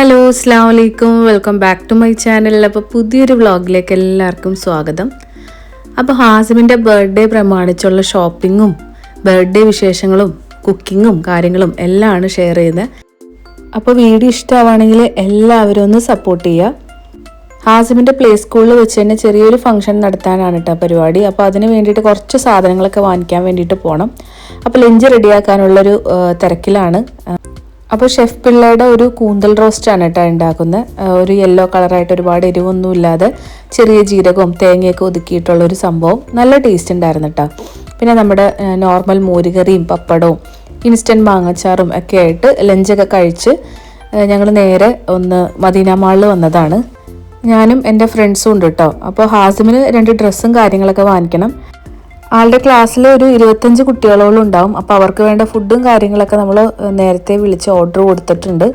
Hello അസ്സലാമു അലൈക്കും, welcome back to my channel. അപ്പോൾ പുതിയൊരു വ്ളോഗിലേക്ക് എല്ലാവർക്കും സ്വാഗതം. അപ്പോൾ ഹാസിമിൻ്റെ ബർത്ത്ഡേ പ്രമാണിച്ചുള്ള ഷോപ്പിങ്ങും ബർത്ത്ഡേ വിശേഷങ്ങളും കുക്കിങ്ങും കാര്യങ്ങളും എല്ലാമാണ് ഷെയർ ചെയ്യുന്നത്. അപ്പോൾ വീഡിയോ ഇഷ്ടമാവുകയാണെങ്കിൽ എല്ലാവരും ഒന്ന് സപ്പോർട്ട് ചെയ്യുക. ഹാസിമിൻ്റെ പ്ലേ സ്കൂളിൽ വെച്ച് തന്നെ ചെറിയൊരു ഫംഗ്ഷൻ നടത്താനാണ് കേട്ടോ പരിപാടി. അപ്പോൾ അതിന് വേണ്ടിയിട്ട് കുറച്ച് സാധനങ്ങളൊക്കെ വാങ്ങിക്കാൻ വേണ്ടിയിട്ട് പോകണം. അപ്പോൾ ലഞ്ച് റെഡിയാക്കാനുള്ളൊരു തിരക്കിലാണ്. അപ്പോൾ ഷെഫ് പിള്ളയുടെ ഒരു കൂന്തൽ റോസ്റ്റാണ് കേട്ടോ ഉണ്ടാക്കുന്നത്. ഒരു യെല്ലോ കളറായിട്ട് ഒരുപാട് എരിവൊന്നും ഇല്ലാതെ ചെറിയ ജീരകവും തേങ്ങയൊക്കെ ഒതുക്കിയിട്ടുള്ള ഒരു സംഭവം. നല്ല ടേസ്റ്റ് ഉണ്ടായിരുന്നു കേട്ടോ. പിന്നെ നമ്മുടെ നോർമൽ മോരുകറിയും പപ്പടവും ഇൻസ്റ്റൻറ്റ് മാങ്ങച്ചാറും ഒക്കെ ആയിട്ട് ലഞ്ചൊക്കെ കഴിച്ച് ഞങ്ങൾ നേരെ ഒന്ന് മദീന മാളിൽ വന്നതാണ്. ഞാനും എൻ്റെ ഫ്രണ്ട്സും ഉണ്ട് കേട്ടോ. അപ്പോൾ ഹാസിമിന് 2 ഡ്രസ്സും കാര്യങ്ങളൊക്കെ വാങ്ങിക്കണം. ആളുടെ ക്ലാസ്സിൽ ഒരു 25 കുട്ടികളോളം ഉണ്ടാവും. അപ്പോൾ അവർക്ക് വേണ്ട ഫുഡും കാര്യങ്ങളൊക്കെ നമ്മൾ നേരത്തെ വിളിച്ച് ഓർഡർ കൊടുത്തിട്ടുണ്ട്.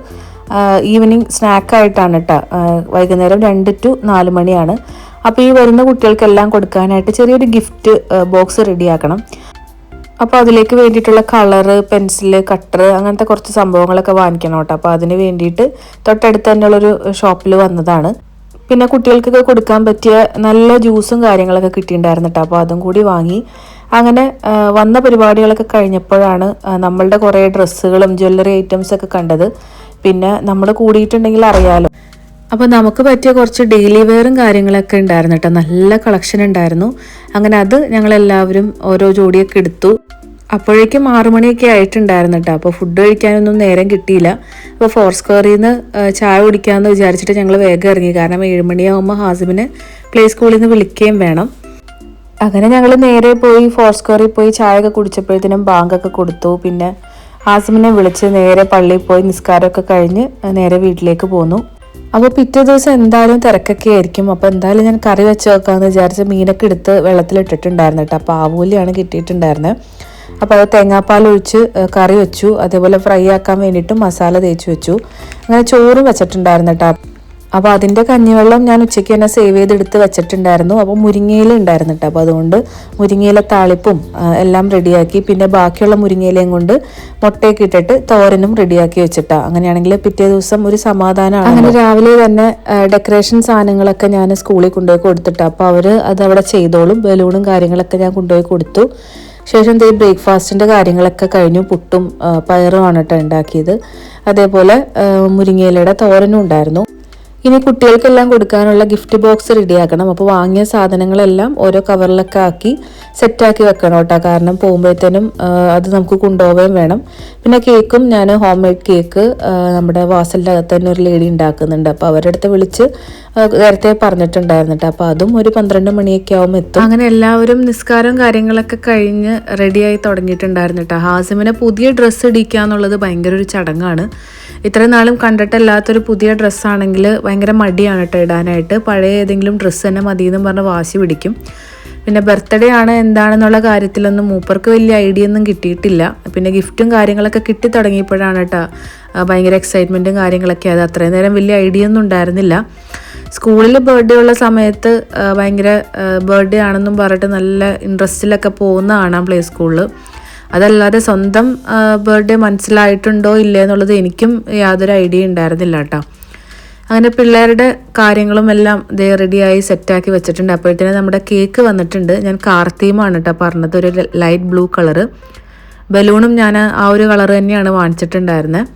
ഈവനിങ് സ്നാക്കായിട്ടാണ് കേട്ടോ. വൈകുന്നേരം 2 to 4 മണിയാണ്. അപ്പോൾ ഈ വരുന്ന കുട്ടികൾക്കെല്ലാം കൊടുക്കാനായിട്ട് ചെറിയൊരു ഗിഫ്റ്റ് ബോക്സ് റെഡിയാക്കണം. അപ്പോൾ അതിലേക്ക് വേണ്ടിയിട്ടുള്ള കളറ്, പെൻസില്, കട്ടർ അങ്ങനത്തെ കുറച്ച് സംഭവങ്ങളൊക്കെ വാങ്ങിക്കണം കേട്ടോ. അപ്പോൾ അതിന് വേണ്ടിയിട്ട് തൊട്ടടുത്ത് തന്നെയുള്ളൊരു ഷോപ്പിൽ വന്നതാണ്. പിന്നെ കുട്ടികൾക്കൊക്കെ കൊടുക്കാൻ പറ്റിയ നല്ല ജ്യൂസും കാര്യങ്ങളൊക്കെ കിട്ടിയിട്ടുണ്ടായിരുന്നു കേട്ടോ. അപ്പോൾ അതും കൂടി വാങ്ങി. അങ്ങനെ വന്ന പരിപാടികളൊക്കെ കഴിഞ്ഞപ്പോഴാണ് നമ്മളുടെ കുറേ ഡ്രസ്സുകളും ജ്വല്ലറി ഐറ്റംസൊക്കെ കണ്ടത്. പിന്നെ നമ്മൾ കൂടിയിട്ടുണ്ടെങ്കിൽ അറിയാലോ. അപ്പോൾ നമുക്ക് പറ്റിയ കുറച്ച് ഡെയിലി വെയറും കാര്യങ്ങളൊക്കെ ഉണ്ടായിരുന്നു കേട്ടോ. നല്ല കളക്ഷൻ ഉണ്ടായിരുന്നു. അങ്ങനെ അത് ഞങ്ങളെല്ലാവരും ഓരോ ജോഡിയൊക്കെ എടുത്തു. അപ്പോഴേക്കും 6 മണിയൊക്കെ ആയിട്ടുണ്ടായിരുന്നു കേട്ടോ. അപ്പോൾ ഫുഡ് കഴിക്കാനൊന്നും നേരം കിട്ടിയില്ല. അപ്പോൾ ഫോർ സ്ക്വയറിൽ നിന്ന് ചായ കുടിക്കാമെന്ന് വിചാരിച്ചിട്ട് ഞങ്ങൾ വേഗം ഇറങ്ങി. കാരണം 7 മണിയാകുമ്പോൾ ഹാസിമിനെ പ്ലേ സ്കൂളിൽ നിന്ന് വിളിക്കുകയും വേണം. അങ്ങനെ ഞങ്ങൾ നേരെ പോയി ഫോർ സ്ക്വയറിൽ പോയി ചായയൊക്കെ കുടിച്ചപ്പോഴത്തേനും ബാങ്കൊക്കെ കൊടുത്തു. പിന്നെ ഹാസിമിനെ വിളിച്ച് നേരെ പള്ളിയിൽ പോയി നിസ്കാരമൊക്കെ കഴിഞ്ഞ് നേരെ വീട്ടിലേക്ക് പോന്നു. അപ്പോൾ പിറ്റേ ദിവസം എന്തായാലും തിരക്കൊക്കെ ആയിരിക്കും. അപ്പോൾ എന്തായാലും ഞാൻ കറി വെച്ച് വെക്കാമെന്ന് വിചാരിച്ച് മീനൊക്കെ എടുത്ത് വെള്ളത്തിലിട്ടിട്ടുണ്ടായിരുന്നു കേട്ടോ. അപ്പോൾ ആവൂലിയാണ് കിട്ടിയിട്ടുണ്ടായിരുന്നത്. അപ്പോൾ അത് തേങ്ങാപ്പാൽ ഒഴിച്ച് കറി വെച്ചു. അതേപോലെ ഫ്രൈ ആക്കാൻ വേണ്ടിയിട്ട് മസാല തേച്ച് വെച്ചു. അങ്ങനെ ചോറും വെച്ചിട്ടുണ്ടായിരുന്നു കേട്ടോ. അപ്പോൾ അതിൻ്റെ കഞ്ഞിവെള്ളം ഞാൻ ഉച്ചയ്ക്ക് തന്നെ സേവ് ചെയ്തെടുത്ത് വെച്ചിട്ടുണ്ടായിരുന്നു. അപ്പോൾ മുരിങ്ങയില ഉണ്ടായിരുന്നു കേട്ടോ. അപ്പോൾ അതുകൊണ്ട് മുരിങ്ങയില താളിപ്പും എല്ലാം റെഡിയാക്കി. പിന്നെ ബാക്കിയുള്ള മുരിങ്ങയിലയും കൊണ്ട് മുട്ടയൊക്കെ ഇട്ടിട്ട് തോരനും റെഡിയാക്കി വെച്ചിട്ടാണ്. അങ്ങനെയാണെങ്കിൽ പിറ്റേ ദിവസം ഒരു സമാധാനമാണ്. അങ്ങനെ രാവിലെ തന്നെ ഡെക്കറേഷൻ സാധനങ്ങളൊക്കെ ഞാൻ സ്കൂളിൽ കൊണ്ടുപോയി കൊടുത്തിട്ട് അപ്പോൾ അവർ അതവിടെ ചെയ്തോളും. ബലൂണും കാര്യങ്ങളൊക്കെ ഞാൻ കൊണ്ടുപോയി കൊടുത്തു. ശേഷം ബ്രേക്ക്ഫാസ്റ്റിൻ്റെ കാര്യങ്ങളൊക്കെ കഴിഞ്ഞു. പുട്ടും പയറുമാണ് കേട്ടോ ഉണ്ടാക്കിയത്. അതേപോലെ മുരിങ്ങയിലയുടെ തോരനും ഉണ്ടായിരുന്നു. ഇനി കുട്ടികൾക്കെല്ലാം കൊടുക്കാനുള്ള ഗിഫ്റ്റ് ബോക്സ് റെഡിയാക്കണം. അപ്പോൾ വാങ്ങിയ സാധനങ്ങളെല്ലാം ഓരോ കവറിലൊക്കെ ആക്കി സെറ്റാക്കി വെക്കണം കേട്ടോ. കാരണം പോകുമ്പോഴത്തേനും അത് നമുക്ക് കൊണ്ടുപോവുകയും വേണം. പിന്നെ കേക്കും ഞാൻ ഹോം മെയ്ഡ് കേക്ക് നമ്മുടെ വാസലിൻ്റെ അകത്ത് തന്നെ ഒരു ലേഡി ഉണ്ടാക്കുന്നുണ്ട്. അപ്പോൾ അവരുടെ അടുത്ത് വിളിച്ച് നേരത്തെ പറഞ്ഞിട്ടുണ്ടായിരുന്നു കേട്ടോ. അപ്പോൾ അതും ഒരു 12 മണിയൊക്കെ ആവുമ്പോൾ എത്തും. അങ്ങനെ എല്ലാവരും നിസ്കാരവും കാര്യങ്ങളൊക്കെ കഴിഞ്ഞ് റെഡിയായി തുടങ്ങിയിട്ടുണ്ടായിരുന്നു കേട്ടോ. ഹാസിമിനെ പുതിയ ഡ്രസ്സ് ഇടിക്കുക എന്നുള്ളത് ഭയങ്കര ഒരു ചടങ്ങാണ്. ഇത്രയും നാളും കണ്ടിട്ടല്ലാത്തൊരു പുതിയ ഡ്രസ്സാണെങ്കിൽ ഭയങ്കര മടിയാണ് കേട്ടോ ഇടാനായിട്ട്. പഴയ ഏതെങ്കിലും ഡ്രസ്സ് തന്നെ മതിയെന്നും പറഞ്ഞ് വാശി പിടിക്കും. പിന്നെ ബർത്ത്ഡേ ആണ് എന്താണെന്നുള്ള കാര്യത്തിലൊന്നും മൂപ്പർക്ക് വലിയ ഐഡിയ ഒന്നും കിട്ടിയിട്ടില്ല. പിന്നെ ഗിഫ്റ്റും കാര്യങ്ങളൊക്കെ കിട്ടി തുടങ്ങിയപ്പോഴാണ് കേട്ടോ ഭയങ്കര എക്സൈറ്റ്മെൻറ്റും കാര്യങ്ങളൊക്കെ. അത് അത്രയും നേരം വലിയ ഐഡിയ ഒന്നും ഉണ്ടായിരുന്നില്ല. സ്കൂളിൽ ബർത്ത്ഡേ ഉള്ള സമയത്ത് ഭയങ്കര ബർത്ത്ഡേ ആണെന്നും പറഞ്ഞിട്ട് നല്ല ഇൻട്രസ്റ്റിലൊക്കെ പോകുന്ന കാണാം പ്ലേ സ്കൂളിൽ. അതല്ലാതെ സ്വന്തം ബർത്ത്ഡേ മനസ്സിലായിട്ടുണ്ടോ ഇല്ലേ എന്നുള്ളത് എനിക്കും യാതൊരു ഐഡിയ ഉണ്ടായിരുന്നില്ല കേട്ടോ. അങ്ങനെ പിള്ളേരുടെ കാര്യങ്ങളും എല്ലാം റെഡിയായി സെറ്റാക്കി വെച്ചിട്ടുണ്ട്. അപ്പോഴത്തേനും നമ്മുടെ കേക്ക് വന്നിട്ടുണ്ട്. ഞാൻ കാർ തീമാണ് കേട്ടോ പറഞ്ഞത്, ഒരു ലൈറ്റ് ബ്ലൂ കളറ്. ബലൂണും ഞാൻ ആ ഒരു കളർ തന്നെയാണ് വാങ്ങിച്ചിട്ടുണ്ടായിരുന്നത്.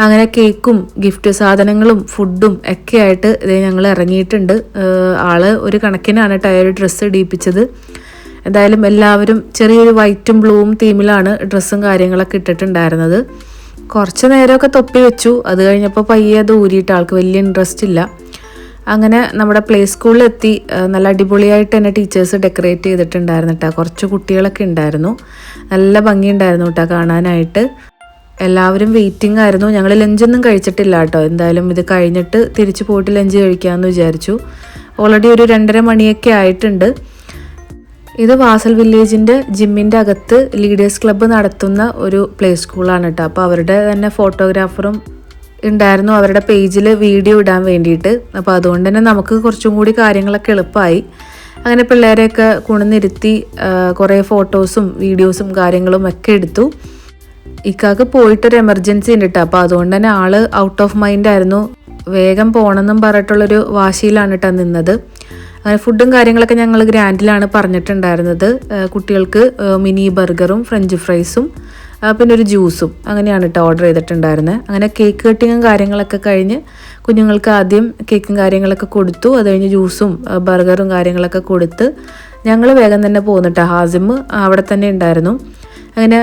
അങ്ങനെ കേക്കും ഗിഫ്റ്റ് സാധനങ്ങളും ഫുഡും ഒക്കെ ആയിട്ട് ഞങ്ങൾ ഇറങ്ങിയിട്ടുണ്ട്. ആള് ഒരു കണക്കിനാണ് കേട്ടോ ഒരു ഡ്രസ്സ് ഇടിയിപ്പിച്ചത്. എന്തായാലും എല്ലാവരും ചെറിയൊരു വൈറ്റും ബ്ലൂവും തീമിലാണ് ഡ്രസ്സും കാര്യങ്ങളൊക്കെ ഇട്ടിട്ടുണ്ടായിരുന്നത്. കുറച്ച് നേരമൊക്കെ തൊപ്പി വെച്ചു. അത് കഴിഞ്ഞപ്പോൾ പയ്യെ അത് ഊരിയിട്ട് ആൾക്ക് വലിയ ഇൻട്രസ്റ്റ് ഇല്ല. അങ്ങനെ നമ്മുടെ പ്ലേ സ്കൂളിലെത്തി. നല്ല അടിപൊളിയായിട്ട് തന്നെ ടീച്ചേഴ്സ് ഡെക്കറേറ്റ് ചെയ്തിട്ടുണ്ടായിരുന്നു കേട്ടോ. കുറച്ച് കുട്ടികളൊക്കെ ഉണ്ടായിരുന്നു. നല്ല ഭംഗിയുണ്ടായിരുന്നു കേട്ടോ കാണാനായിട്ട്. എല്ലാവരും വെയിറ്റിംഗ് ആയിരുന്നു. ഞങ്ങൾ ലഞ്ചൊന്നും കഴിച്ചിട്ടില്ല കേട്ടോ. എന്തായാലും ഇത് കഴിഞ്ഞിട്ട് തിരിച്ചു പോയിട്ട് ലഞ്ച് കഴിക്കാമെന്ന് വിചാരിച്ചു. ഓൾറെഡി ഒരു 2:30 മണിയൊക്കെ ആയിട്ടുണ്ട്. ഇത് വാസൽ വില്ലേജിൻ്റെ ജിമ്മിൻ്റെ അകത്ത് ലീഡേഴ്സ് ക്ലബ്ബ് നടത്തുന്ന ഒരു പ്ലേ സ്കൂളാണ് കേട്ടോ. അപ്പോൾ അവരുടെ തന്നെ ഫോട്ടോഗ്രാഫറും ഉണ്ടായിരുന്നു അവരുടെ പേജിൽ വീഡിയോ ഇടാൻ വേണ്ടിയിട്ട്. അപ്പോൾ അതുകൊണ്ട് തന്നെ നമുക്ക് കുറച്ചും കൂടി കാര്യങ്ങളൊക്കെ എളുപ്പമായി. അങ്ങനെ പിള്ളേരെയൊക്കെ കൊണ്ടുവന്നിരുത്തി കുറേ ഫോട്ടോസും വീഡിയോസും കാര്യങ്ങളും ഒക്കെ എടുത്തു. ഇക്കാക്ക് പോയിട്ടൊരു എമർജൻസി ഉണ്ട് കേട്ടോ. അപ്പോൾ അതുകൊണ്ട് തന്നെ ആള് ഔട്ട് ഓഫ് മൈൻഡ് ആയിരുന്നു. വേഗം പോകണമെന്നും പറഞ്ഞിട്ടുള്ളൊരു വാശിയിലാണ് കേട്ടോ നിന്നത്. അങ്ങനെ ഫുഡും കാര്യങ്ങളൊക്കെ ഞങ്ങൾ ഗ്രാൻഡിലാണ് പറഞ്ഞിട്ടുണ്ടായിരുന്നത്. കുട്ടികൾക്ക് മിനി ബർഗറും ഫ്രഞ്ച് ഫ്രൈസും പിന്നെ ഒരു ജ്യൂസും അങ്ങനെയാണ് കേട്ടോ ഓർഡർ ചെയ്തിട്ടുണ്ടായിരുന്നത്. അങ്ങനെ കേക്ക് കട്ടിങ്ങും കാര്യങ്ങളൊക്കെ കഴിഞ്ഞ് കുഞ്ഞുങ്ങൾക്ക് ആദ്യം കേക്കും കാര്യങ്ങളൊക്കെ കൊടുത്തു. അത് കഴിഞ്ഞ് ജ്യൂസും ബർഗറും കാര്യങ്ങളൊക്കെ കൊടുത്ത് ഞങ്ങൾ വേഗം തന്നെ പോന്നിട്ടോ. ഹാസിം അവിടെ തന്നെ ഉണ്ടായിരുന്നു. അങ്ങനെ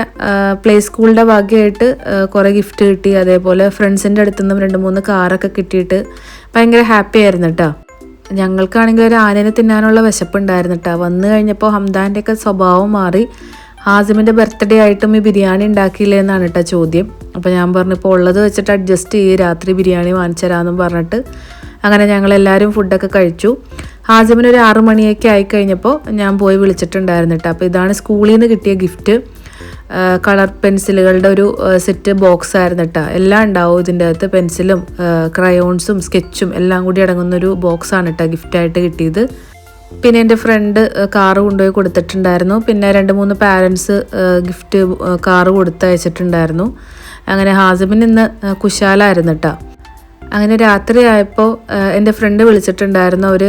പ്ലേ സ്കൂളിൻ്റെ ഭാഗ്യമായിട്ട് കുറേ ഗിഫ്റ്റ് കിട്ടി. അതേപോലെ ഫ്രണ്ട്സിൻ്റെ അടുത്തു നിന്നും 2-3 കാറൊക്കെ കിട്ടിയിട്ട് ഭയങ്കര ഹാപ്പി ആയിരുന്നു കേട്ടോ. ഞങ്ങൾക്കാണെങ്കിൽ ഒരു ആനേനെ തിന്നാനുള്ള വിശപ്പുണ്ടായിരുന്നു കേട്ടോ. വന്നു കഴിഞ്ഞപ്പോൾ ഹംദാൻ്റെയൊക്കെ സ്വഭാവം മാറി. ഹാസിമിൻ്റെ ബർത്ത്ഡേ ആയിട്ടും ഈ ബിരിയാണി ഉണ്ടാക്കിയില്ലേ എന്നാണ് കേട്ടോ ചോദ്യം. അപ്പോൾ ഞാൻ പറഞ്ഞു ഇപ്പോൾ ഉള്ളത് വെച്ചിട്ട് അഡ്ജസ്റ്റ് ചെയ്ത് രാത്രി ബിരിയാണി വാങ്ങിച്ചു തരാമെന്നും പറഞ്ഞിട്ട് അങ്ങനെ ഞങ്ങളെല്ലാവരും ഫുഡൊക്കെ കഴിച്ചു. ഹാസിമിന് ഒരു 6 മണിയൊക്കെ ആയിക്കഴിഞ്ഞപ്പോൾ ഞാൻ പോയി വിളിച്ചിട്ടുണ്ടായിരുന്നു കേട്ടോ. അപ്പോൾ ഇതാണ് സ്കൂളിൽ നിന്ന് കിട്ടിയ ഗിഫ്റ്റ്. കളർ പെൻസിലുകളുടെ ഒരു സെറ്റ് ബോക്സ് ആയിരുന്നു കേട്ടോ. എല്ലാം ഉണ്ടാവും ഇതിൻ്റെ അകത്ത്. പെൻസിലും ക്രയോൺസും സ്കെച്ചും എല്ലാം കൂടി അടങ്ങുന്നൊരു ബോക്സാണ് കേട്ടോ ഗിഫ്റ്റായിട്ട് കിട്ടിയത്. പിന്നെ എൻ്റെ ഫ്രണ്ട് കാറ് കൊണ്ടുപോയി കൊടുത്തിട്ടുണ്ടായിരുന്നു. പിന്നെ 2-3 പാരൻസ് ഗിഫ്റ്റ് കാറ് കൊടുത്തയച്ചിട്ടുണ്ടായിരുന്നു. അങ്ങനെ ഹാസിമിന് ഇന്ന് കുശാലായിരുന്നു കേട്ടോ. അങ്ങനെ രാത്രി ആയപ്പോൾ എൻ്റെ ഫ്രണ്ട് വിളിച്ചിട്ടുണ്ടായിരുന്നു. അവർ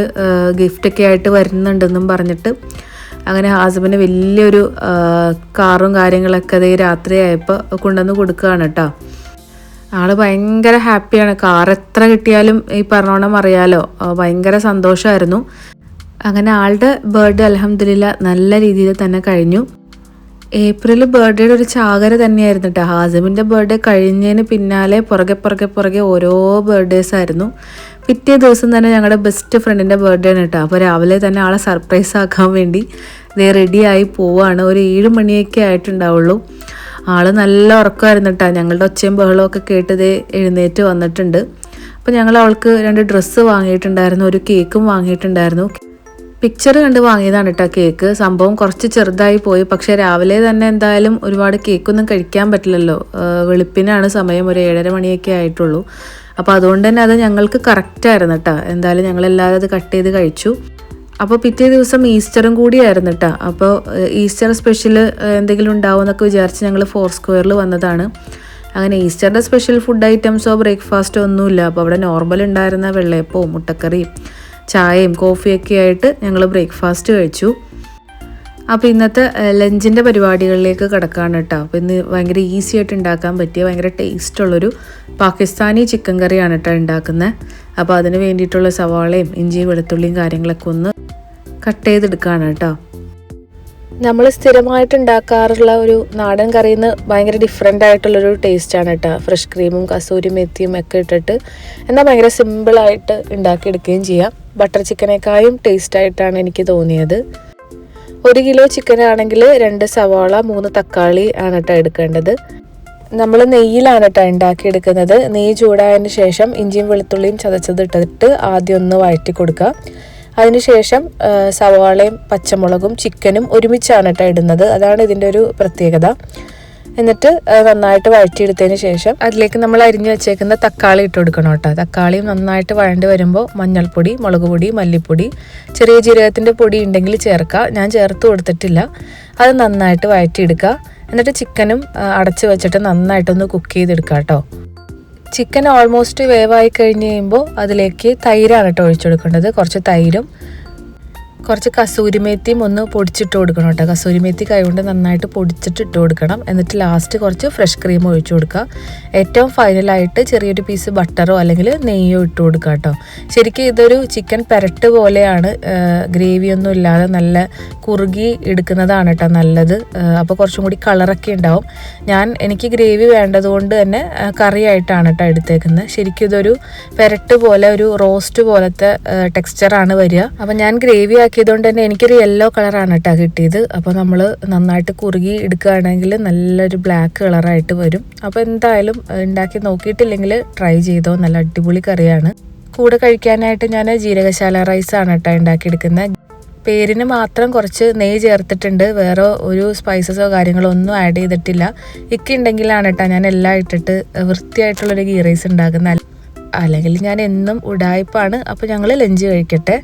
ഗിഫ്റ്റൊക്കെ ആയിട്ട് വരുന്നുണ്ടെന്നും പറഞ്ഞിട്ട്. അങ്ങനെ ഹാസിമിന് വലിയൊരു കാറും കാര്യങ്ങളൊക്കെ അതേ രാത്രി ആയപ്പോൾ കൊണ്ടുവന്ന് കൊടുക്കുകയാണ് കേട്ടോ. ആൾ ഭയങ്കര ഹാപ്പിയാണ്. കാർ എത്ര കിട്ടിയാലും ഈ പറഞ്ഞോണം അറിയാലോ, ഭയങ്കര സന്തോഷമായിരുന്നു. അങ്ങനെ ആളുടെ ബർത്ത്ഡേ അൽഹംദുലില്ലാ നല്ല രീതിയിൽ തന്നെ കഴിഞ്ഞു. ഏപ്രിൽ ബർത്ത്ഡേയുടെ ഒരു ചാകര തന്നെയായിരുന്നു കേട്ടോ. ഹാസിമിൻ്റെ ബർത്ത്ഡേ കഴിഞ്ഞതിന് പിന്നാലെ പുറകെ ഓരോ ബർത്ത്ഡേസ് ആയിരുന്നു. പിറ്റേ ദിവസം തന്നെ ഞങ്ങളുടെ ബെസ്റ്റ് ഫ്രണ്ടിൻ്റെ ബർത്ത്ഡേ ആണ് കേട്ടോ. അപ്പോൾ രാവിലെ തന്നെ ആളെ സർപ്രൈസ് ആക്കാൻ വേണ്ടി റെഡിയായി പോവാണ്. ഒരു 7 മണിയൊക്കെ ആയിട്ടുണ്ടാവുള്ളൂ. ആൾ നല്ല ഉറക്കമായിരുന്നു കേട്ടോ. ഞങ്ങളുടെ ഒച്ചയും ബഹളമൊക്കെ കേട്ടതേ എഴുന്നേറ്റ് വന്നിട്ടുണ്ട്. അപ്പോൾ ഞങ്ങൾ അവൾക്ക് 2 ഡ്രസ്സ് വാങ്ങിയിട്ടുണ്ടായിരുന്നു, ഒരു കേക്കും വാങ്ങിയിട്ടുണ്ടായിരുന്നു. പിക്ചർ കണ്ട് വാങ്ങിയതാണ് കേട്ടോ കേക്ക്. സംഭവം കുറച്ച് ചെറുതായി പോയി. പക്ഷേ രാവിലെ തന്നെ എന്തായാലും ഒരുപാട് കേക്കൊന്നും കഴിക്കാൻ പറ്റില്ലല്ലോ. വെളുപ്പിനാണ് സമയം, ഒരു 7:30 മണിയൊക്കെ ആയിട്ടുള്ളൂ. അപ്പോൾ അതുകൊണ്ട് തന്നെ അത് ഞങ്ങൾക്ക് കറക്റ്റായിരുന്നു കേട്ടോ. എന്തായാലും ഞങ്ങളെല്ലാവരും അത് കട്ട് ചെയ്ത് കഴിച്ചു. അപ്പോൾ പിറ്റേ ദിവസം ഈസ്റ്ററും കൂടിയായിരുന്നു കേട്ടോ. അപ്പോൾ ഈസ്റ്റർ സ്പെഷ്യൽ എന്തെങ്കിലും ഉണ്ടാവുമെന്നൊക്കെ വിചാരിച്ച് ഞങ്ങൾ 4 സ്ക്വയറിൽ വന്നതാണ്. അങ്ങനെ ഈസ്റ്ററിൻ്റെ സ്പെഷ്യൽ ഫുഡ് ഐറ്റംസോ ബ്രേക്ക്ഫാസ്റ്റോ ഒന്നുമില്ല. അപ്പോൾ അവിടെ നോർമൽ ഉണ്ടായിരുന്ന വെള്ളയപ്പവും മുട്ടക്കറിയും ചായയും കോഫിയൊക്കെ ആയിട്ട് ഞങ്ങൾ ബ്രേക്ക്ഫാസ്റ്റ് കഴിച്ചു. അപ്പോൾ ഇന്നത്തെ ലഞ്ചിൻ്റെ പരിപാടികളിലേക്ക് കിടക്കാണ് കേട്ടോ. അപ്പോൾ ഇന്ന് ഭയങ്കര ഈസി ആയിട്ട് ഉണ്ടാക്കാൻ പറ്റിയ ഭയങ്കര ടേസ്റ്റുള്ളൊരു പാകിസ്ഥാനി ചിക്കൻ കറിയാണ് കേട്ടോ ഉണ്ടാക്കുന്നത്. അപ്പോൾ അതിന് വേണ്ടിയിട്ടുള്ള സവാളയും ഇഞ്ചിയും വെളുത്തുള്ളിയും കാര്യങ്ങളൊക്കെ ഒന്ന് കട്ട് ചെയ്തെടുക്കുകയാണ് കേട്ടോ. നമ്മൾ സ്ഥിരമായിട്ട് ഉണ്ടാക്കാറുള്ള ഒരു നാടൻ കറിയിൽ നിന്ന് ഭയങ്കര ഡിഫറെൻ്റ് ആയിട്ടുള്ളൊരു ടേസ്റ്റാണ് കേട്ടോ. ഫ്രഷ് ക്രീമും കസൂരി മെത്തിയും ഒക്കെ ഇട്ടിട്ട് എന്നാൽ ഭയങ്കര സിമ്പിളായിട്ട് ഉണ്ടാക്കിയെടുക്കുകയും ചെയ്യാം. ബട്ടർ ചിക്കനേക്കാളും ടേസ്റ്റായിട്ടാണ് എനിക്ക് തോന്നിയത്. 1 കിലോ ചിക്കൻ ആണെങ്കിൽ 2 സവാള 3 തക്കാളി ആണ് കേട്ടോ എടുക്കേണ്ടത്. നമ്മൾ നെയ്യിലാണ് കേട്ടോ ഉണ്ടാക്കിയെടുക്കുന്നത്. നെയ്യ് ചൂടായതിന് ശേഷം ഇഞ്ചിയും വെളുത്തുള്ളിയും ചതച്ചതിട്ടിട്ട് ആദ്യം ഒന്ന് വഴറ്റി കൊടുക്കുക. അതിനുശേഷം സവാളയും പച്ചമുളകും ചിക്കനും ഒരുമിച്ചാണ് കേട്ടോ ഇടുന്നത്. അതാണ് ഇതിൻ്റെ ഒരു പ്രത്യേകത. എന്നിട്ട് നന്നായിട്ട് വഴറ്റിയെടുത്തതിന് ശേഷം അതിലേക്ക് നമ്മൾ അരിഞ്ഞു വെച്ചേക്കുന്ന തക്കാളി ഇട്ട് കൊടുക്കണം കേട്ടോ. തക്കാളിയും നന്നായിട്ട് വഴണ്ടി വരുമ്പോൾ മഞ്ഞൾപ്പൊടി, മുളക് പൊടി, മല്ലിപ്പൊടി, ചെറിയ ജീരകത്തിൻ്റെ പൊടി ഉണ്ടെങ്കിൽ ചേർക്കുക. ഞാൻ ചേർത്ത് കൊടുത്തിട്ടില്ല. അത് നന്നായിട്ട് വഴറ്റിയെടുക്കുക. എന്നിട്ട് ചിക്കനും അടച്ച് വെച്ചിട്ട് നന്നായിട്ടൊന്ന് കുക്ക് ചെയ്തെടുക്കുക കേട്ടോ. ചിക്കൻ ഓൾമോസ്റ്റ് വേവായി കഴിഞ്ഞ് കഴിയുമ്പോൾ അതിലേക്ക് തൈരാണ് കേട്ടോ ഒഴിച്ചെടുക്കേണ്ടത്. കുറച്ച് തൈരും കുറച്ച് കസൂരിമേത്തിയും ഒന്ന് പൊടിച്ചിട്ട് കൊടുക്കണം കേട്ടോ. കസൂരിമേത്തി കൈകൊണ്ട് നന്നായിട്ട് പൊടിച്ചിട്ട് ഇട്ട് കൊടുക്കണം. എന്നിട്ട് ലാസ്റ്റ് കുറച്ച് ഫ്രഷ് ക്രീം ഒഴിച്ചു കൊടുക്കുക. ഏറ്റവും ഫൈനലായിട്ട് ചെറിയൊരു പീസ് ബട്ടറോ അല്ലെങ്കിൽ നെയ്യോ ഇട്ട് കൊടുക്കുക കേട്ടോ. ശരിക്കും ഇതൊരു ചിക്കൻ പെരട്ട് പോലെയാണ്, ഗ്രേവിയൊന്നും ഇല്ലാതെ നല്ല കുറുകി എടുക്കുന്നതാണ് കേട്ടോ നല്ലത്. അപ്പോൾ കുറച്ചും കൂടി കളറൊക്കെ ഉണ്ടാവും. എനിക്ക് ഗ്രേവി വേണ്ടതുകൊണ്ട് തന്നെ കറിയായിട്ടാണ് കേട്ടോ എടുത്തേക്കുന്നത്. ശരിക്കും ഇതൊരു പെരട്ട് പോലെ ഒരു റോസ്റ്റ് പോലത്തെ ടെക്സ്ചറാണ് വരിക. അപ്പോൾ ഞാൻ ഗ്രേവി ആക്കിയതുകൊണ്ട് തന്നെ എനിക്കൊരു യെല്ലോ കളറാണ് കേട്ടോ കിട്ടിയത്. അപ്പോൾ നമ്മൾ നന്നായിട്ട് കുറുകി എടുക്കുകയാണെങ്കിൽ നല്ലൊരു ബ്ലാക്ക് കളറായിട്ട് വരും. അപ്പോൾ എന്തായാലും ഉണ്ടാക്കി നോക്കിയിട്ടില്ലെങ്കിൽ ട്രൈ ചെയ്തോ, നല്ല അടിപൊളി കറിയാണ്. കൂടെ കഴിക്കാനായിട്ട് ഞാൻ ജീരകശാല റൈസാണ് കേട്ടോ ഉണ്ടാക്കിയെടുക്കുന്നത്. പേരിന് മാത്രം കുറച്ച് നെയ്യ് ചേർത്തിട്ടുണ്ട്. വേറെ ഒരു സ്പൈസസോ കാര്യങ്ങളോ ഒന്നും ആഡ് ചെയ്തിട്ടില്ല. ഉണ്ടെങ്കിലാണ് കേട്ടോ ഞാൻ എല്ലാം ഇട്ടിട്ട് വൃത്തിയായിട്ടുള്ളൊരു ഗീ റൈസ് ഉണ്ടാക്കുന്നത്. അല്ലെങ്കിൽ ഞാൻ എന്നും ഉടായ്പാണ്. അപ്പോൾ ഞങ്ങൾ ലഞ്ച് കഴിക്കട്ടെ.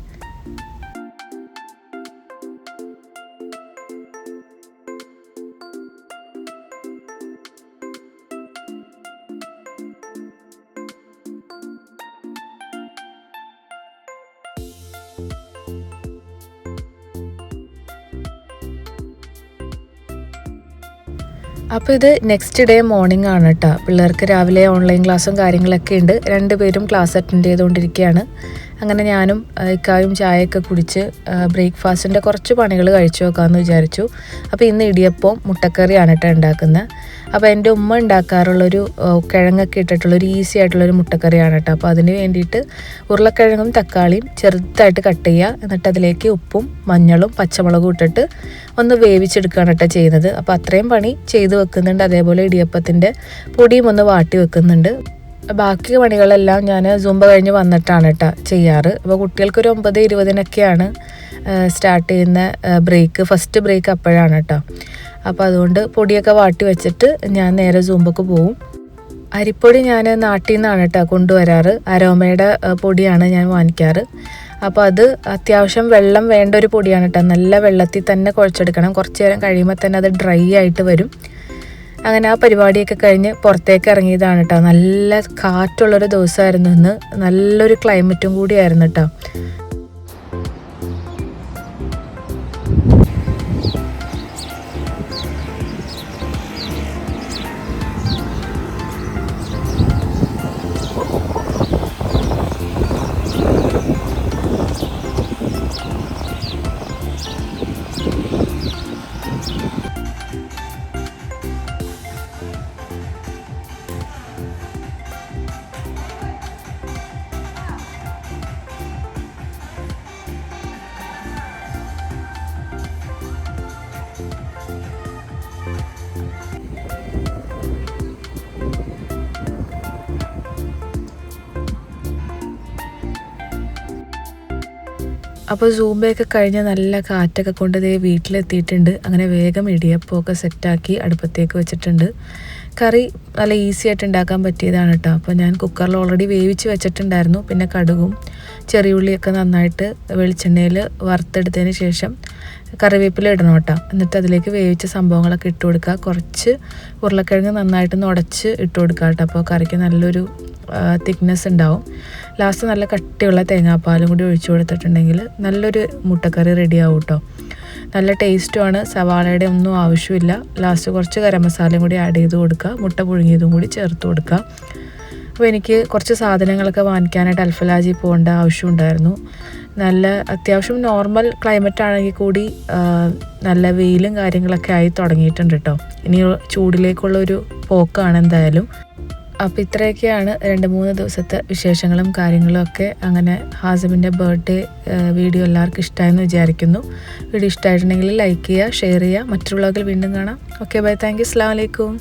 അപ്പോൾ ഇത് നെക്സ്റ്റ് ഡേ മോർണിംഗ് ആണ് കേട്ടോ. പിള്ളേർക്ക് രാവിലെ ഓൺലൈൻ ക്ലാസ്സും കാര്യങ്ങളൊക്കെ ഉണ്ട്. രണ്ടുപേരും ക്ലാസ് അറ്റൻഡ് ചെയ്തുകൊണ്ടിരിക്കുകയാണ്. അങ്ങനെ ഞാനും ഇക്കായും ചായയൊക്കെ കുടിച്ച് ബ്രേക്ക്ഫാസ്റ്റിൻ്റെ കുറച്ച് പണികൾ കഴിച്ചു നോക്കാമെന്ന് വിചാരിച്ചു. അപ്പോൾ ഇന്ന് ഇടിയപ്പവും മുട്ടക്കറിയാണ് കേട്ടോ ഉണ്ടാക്കുന്നത്. അപ്പോൾ എൻ്റെ ഉമ്മ ഉണ്ടാക്കാറുള്ളൊരു കിഴങ്ങൊക്കെ ഇട്ടിട്ടുള്ളൊരു ഈസി ആയിട്ടുള്ളൊരു മുട്ടക്കറിയാണ് കേട്ടോ. അപ്പോൾ അതിന് വേണ്ടിയിട്ട് ഉരുളക്കിഴങ്ങും തക്കാളിയും ചെറുതായിട്ട് കട്ട് ചെയ്യുക. എന്നിട്ട് അതിലേക്ക് ഉപ്പും മഞ്ഞളും പച്ചമുളകും ഇട്ടിട്ട് ഒന്ന് വേവിച്ചെടുക്കുകയാണ് കേട്ടോ ചെയ്യുന്നത്. അപ്പോൾ അത്രയും പണി ചെയ്ത് വെക്കുന്നുണ്ട്. അതേപോലെ ഇടിയപ്പത്തിൻ്റെ പൊടിയും ഒന്ന് വാട്ടി വെക്കുന്നുണ്ട്. ബാക്കി പണികളെല്ലാം ഞാൻ സൂംബ കഴിഞ്ഞ് വന്നിട്ടാണ് കേട്ടോ ചെയ്യാറ്. അപ്പോൾ കുട്ടികൾക്കൊരു 9:20 സ്റ്റാർട്ട് ചെയ്യുന്ന ഫസ്റ്റ് ബ്രേക്ക് അപ്പോഴാണ് കേട്ടോ. അപ്പോൾ അതുകൊണ്ട് പൊടിയൊക്കെ വാട്ടി വെച്ചിട്ട് ഞാൻ നേരെ സൂംബക്ക് പോവും. അരിപ്പൊടി ഞാൻ നാട്ടിൽ നിന്നാണ് കേട്ടോ കൊണ്ടുവരാറ്. അരോമയുടെ പൊടിയാണ് ഞാൻ വാങ്ങിക്കാറ്. അപ്പോൾ അത് അത്യാവശ്യം വെള്ളം വേണ്ട ഒരു പൊടിയാണ് കേട്ടോ. നല്ല വെള്ളത്തിൽ തന്നെ കുഴച്ചെടുക്കണം. കുറച്ച് നേരം കഴിയുമ്പോൾ തന്നെ അത് ഡ്രൈ ആയിട്ട് വരും. അങ്ങനെ ആ പരിപാടിയൊക്കെ കഴിഞ്ഞ് പുറത്തേക്ക് ഇറങ്ങിയതാണ് കേട്ടോ. നല്ല കാറ്റുള്ളൊരു ദിവസമായിരുന്നു ഇന്ന്. നല്ലൊരു ക്ലൈമറ്റും കൂടിയായിരുന്നു കേട്ടോ. അപ്പോൾ സൂംബയൊക്കെ കഴിഞ്ഞ് നല്ല കാറ്റൊക്കെ കൊണ്ട് ദേ വീട്ടിലെത്തിയിട്ടുണ്ട്. അങ്ങനെ വേഗം ഇടിയപ്പമൊക്കെ സെറ്റാക്കി അടുപ്പത്തേക്ക് വെച്ചിട്ടുണ്ട്. കറി നല്ല ഈസി ആയിട്ട് ഉണ്ടാക്കാൻ പറ്റിയതാണ് കേട്ടോ. അപ്പോൾ ഞാൻ കുക്കറിൽ ഓൾറെഡി വേവിച്ച് വെച്ചിട്ടുണ്ടായിരുന്നു. പിന്നെ കടുകും ചെറിയുള്ളിയൊക്കെ നന്നായിട്ട് വെളിച്ചെണ്ണയിൽ വറുത്തെടുത്തതിന് ശേഷം കറിവേപ്പില ഇടണം കേട്ടോ. എന്നിട്ട് അതിലേക്ക് വേവിച്ച സംഭവങ്ങളൊക്കെ ഇട്ട് കൊടുക്കുക. കുറച്ച് ഉരുളക്കിഴങ്ങ് നന്നായിട്ടൊന്ന് ഉടച്ച് ഇട്ട് കൊടുക്കുക കേട്ടോ. അപ്പോൾ കറിക്ക് നല്ലൊരു തിക്നെസ് ഉണ്ടാവും. ലാസ്റ്റ് നല്ല കട്ടിയുള്ള തേങ്ങാപ്പാലും കൂടി ഒഴിച്ചു കൊടുത്തിട്ടുണ്ടെങ്കിൽ നല്ലൊരു മുട്ടക്കറി റെഡിയാവും കേട്ടോ. നല്ല ടേസ്റ്റുമാണ്. സവാളയുടെ ഒന്നും ആവശ്യമില്ല. ലാസ്റ്റ് കുറച്ച് ഗരം മസാലയും കൂടി ആഡ് ചെയ്ത് കൊടുക്കുക. മുട്ട പുഴുങ്ങിയതും കൂടി ചേർത്ത് കൊടുക്കുക. അപ്പോൾ എനിക്ക് കുറച്ച് സാധനങ്ങളൊക്കെ വാങ്ങിക്കാനായിട്ട് അൽഫലാജി പോകേണ്ട ആവശ്യമുണ്ടായിരുന്നു. നല്ല അത്യാവശ്യം നോർമൽ ക്ലൈമറ്റ് ആണെങ്കിൽ കൂടി നല്ല വെയിലും കാര്യങ്ങളൊക്കെ ആയി തുടങ്ങിയിട്ടുണ്ട് കേട്ടോ. ഇനി ചൂടിലേക്കുള്ളൊരു പോക്കാണ് എന്തായാലും. അപ്പോൾ ഇത്രയൊക്കെയാണ് 2-3 ദിവസത്തെ വിശേഷങ്ങളും കാര്യങ്ങളും ഒക്കെ. അങ്ങനെ ഹാസിമിൻ്റെ ബർത്ത്ഡേ വീഡിയോ എല്ലാവർക്കും ഇഷ്ടമായെന്ന് വിചാരിക്കുന്നു. വീഡിയോ ഇഷ്ടമായിട്ടുണ്ടെങ്കിൽ ലൈക്ക് ചെയ്യുക, ഷെയർ ചെയ്യുക. മറ്റൊരു വ്ളോഗിൽ വീണ്ടും കാണാം. Okay bye. Thank you. അസ്സലാമു അലൈക്കും.